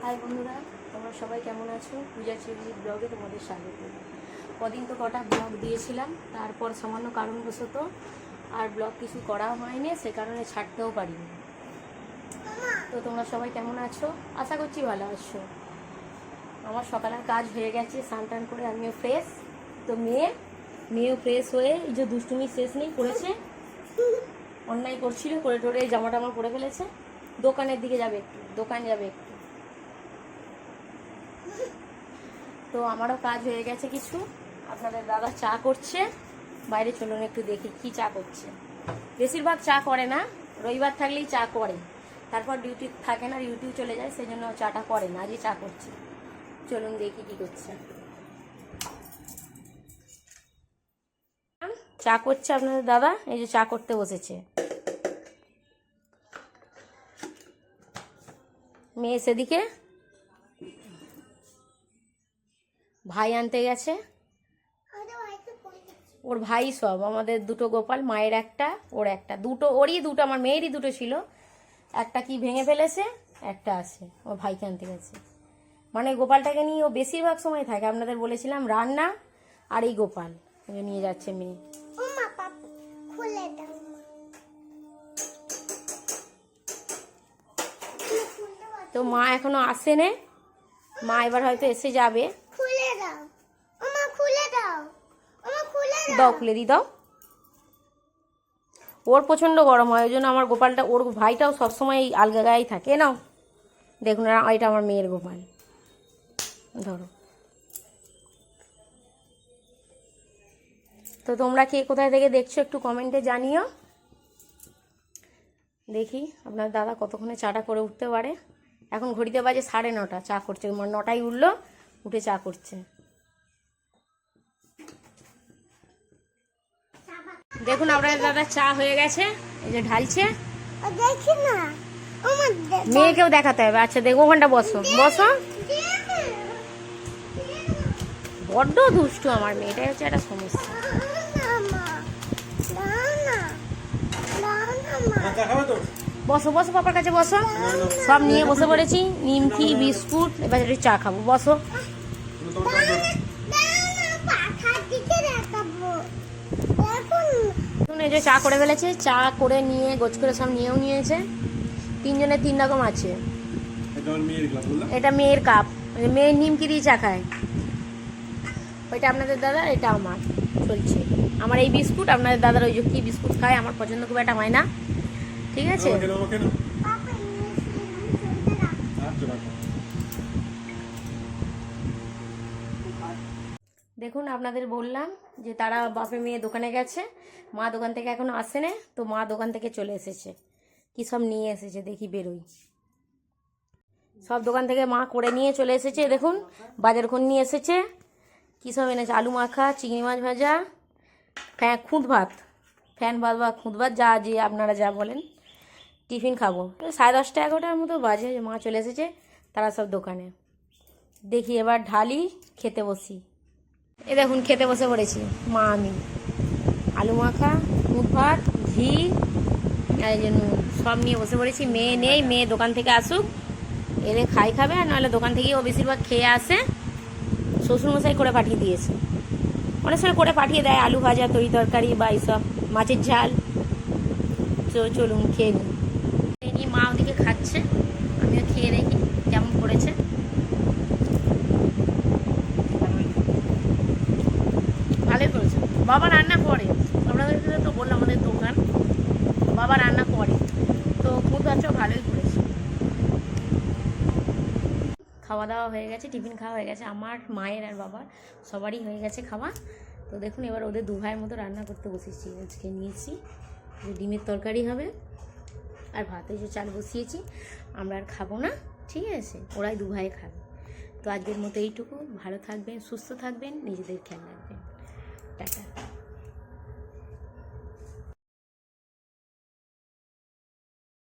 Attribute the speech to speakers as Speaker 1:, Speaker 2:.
Speaker 1: High বন্ধুরা, তোমরা সবাই কেমন আছো? পূজা চিংড়ি ব্লগে তোমাদের স্বাগত। কদিন তো কটা ব্লগ দিয়েছিলাম, তারপর সামান্য কারণবশত আর ব্লগ কিছু করা হয়নি, সে কারণে ছাড়তেও পারিনি। তো তোমরা সবাই কেমন আছো? আশা করছি ভালো আছো। আমার সকালের কাজ হয়ে গেছে, স্নান টান করে আমিও ফ্রেশ। তো মেয়েও ফ্রেশ হয়ে এই যে দুষ্টুমি শেষ নেই করেছে, অন্যায় করছিল, করে টোরে জামা টামা পরে ফেলেছে। দোকানের দিকে যাবে একটু, দোকান যাবে একটু। তো আমারও কাজ হয়ে গেছে কিছু। আপনাদের দাদা চা করছে, বাইরে চলুন একটু দেখি কি চা করছে। বেশিরভাগ চা করে না, রবিবার থাকলেই চা করে, তারপর ডিউটি থাকে না, ডিউটিও চলে যায়, সেই জন্য চাটা করে না। আজই চা করছে, চলুন দেখি কি করছে। চা করছে আপনাদের দাদা, এই যে চা করতে বসেছে। মেয়ে সেদিকে ভাই আনতে গেছে, ওর ভাই সব। আমাদের দুটো গোপাল, মায়ের একটা, ওর একটা, দুটো ওরই দুটো, আমার মেয়েরই দুটো ছিল, একটা কি ভেঙে ফেলেছে, একটা আছে, ওর ভাইকে আনতে গেছে। মানে গোপালটাকে নিয়ে ও বেশিরভাগ সময় থাকে। আপনাদের বলেছিলাম রান্না আর এই গোপাল নিয়ে যাচ্ছে মেয়ে। তো মা এখনো আসেনি, মা এবার হয়তো এসে যাবে। দাও, খুলে দাও। ওর প্রচন্ড গরম হয়, ওই জন্য আমার গোপালটা, ওর ভাইটাও সবসময় আলগা গায়েই থাকে। নাও দেখুন, এটা আমার মেয়ের গোপাল, ধরো। তো তোমরা কে কোথায় থেকে দেখছো একটু কমেন্টে জানিও। দেখি আপনার দাদা কতক্ষণে চাটা করে উঠতে পারে। এখন ঘড়িতে বাজে 9:30, চা করছে, 9টায় উঠলো, উঠে চা করছে। দেখুন আপনার দাদা চা হয়ে গেছে, এই যে ঢালছে। মেয়েকেও দেখাতে হবে। আচ্ছা দেখো, ওখানটা বসো বসো। বড্ড দুষ্টু আমার মেয়ে, এটাই হচ্ছে একটা সমস্যা। বসো বসো, পাপার কাছে বসো। সব নিয়ে বসে পড়েছি, নিমকি বিস্কুট, এবার একটু চা খাবো, বসো। এই যে চা করে ফেলেছে, চা করে নিয়ে গোছ করে সব নিয়েও নিয়েছে। তিনজনের 3 রকম আছে। এটা মেয়ের কাপ, মেয়ের নিমকি দিয়ে চা খায়। ওইটা আপনাদের দাদা, এটা আমার চলছে। আমার এই বিস্কুট, আপনাদের দাদার ওই যে কি বিস্কুট খায়, আমার পছন্দ খুব একটা হয় না, ঠিক আছে। দেখুন আপনাদের বললাম যে তারা বাপে মেয়ে দোকানে গেছে, মা দোকান থেকে এখনো আসেনি। তো মা দোকান থেকে চলে এসেছে, কি সব নিয়ে এসেছে দেখি, বেরোই। সব দোকান থেকে মা করে নিয়ে চলে এসেছে। দেখুন বাজার করে নিয়ে এসেছে, কী সব এনেছে, আলু মাখা, চিংড়ি মাছ ভাজা, খুদ ভাত, ফ্যান ভাত বা খুদ ভাত, যা যে আপনারা যা বলেন। টিফিন খাবো 10:30 11টার মতো বাজে, মা চলে এসেছে, তারা সব দোকানে। দেখি এবার ঢালি, খেতে বসি। এ দেখুন খেতে বসে পড়েছি মা আমি। আলু মাখা, মুখ ভাত, ঘি, এই জন্য সব নিয়ে বসে পড়েছি। মেয়ে নেই, মেয়ে দোকান থেকে আসুক, এলে খাবে, আর নাহলে দোকান থেকেই ও বেশিরভাগ খেয়ে আসে। শ্বশুরমশাই করে পাঠিয়ে দিয়েছে, অনেক সময় করে পাঠিয়ে দেয় আলু ভাজা, তরি তরকারি বা এইসব মাছের ঝাল। চলুন খেয়ে নিই। মা ওদিকে খাচ্ছে, আমিও খেয়ে দেখি কেমন করেছে। ভালোই করেছে, বাবা রান্না করে। আপনাদের তো বললাম আমাদের দোকান, বাবা রান্না করে, তো খুব ভাতটাও ভালোই করেছে। খাওয়া দাওয়া হয়ে গেছে, টিফিন খাওয়া হয়ে গেছে, আমার মায়ের আর বাবার সবারই হয়ে গেছে খাওয়া। তো দেখুন এবার ওদের 2 ভাইয়ের মতো রান্না করতে বসেছি। আজকে নিয়েছি যে ডিমের তরকারি হবে আর ভাত, এই যে চাল বসিয়েছি। আমরা আর খাবো না, ঠিক আছে, ওরাই 2 ভাই খাবে। তো আজকের মতো এইটুকু। ভালো থাকবেন, সুস্থ থাকবেন, নিজেদের খেয়াল রাখবেন। টাটা।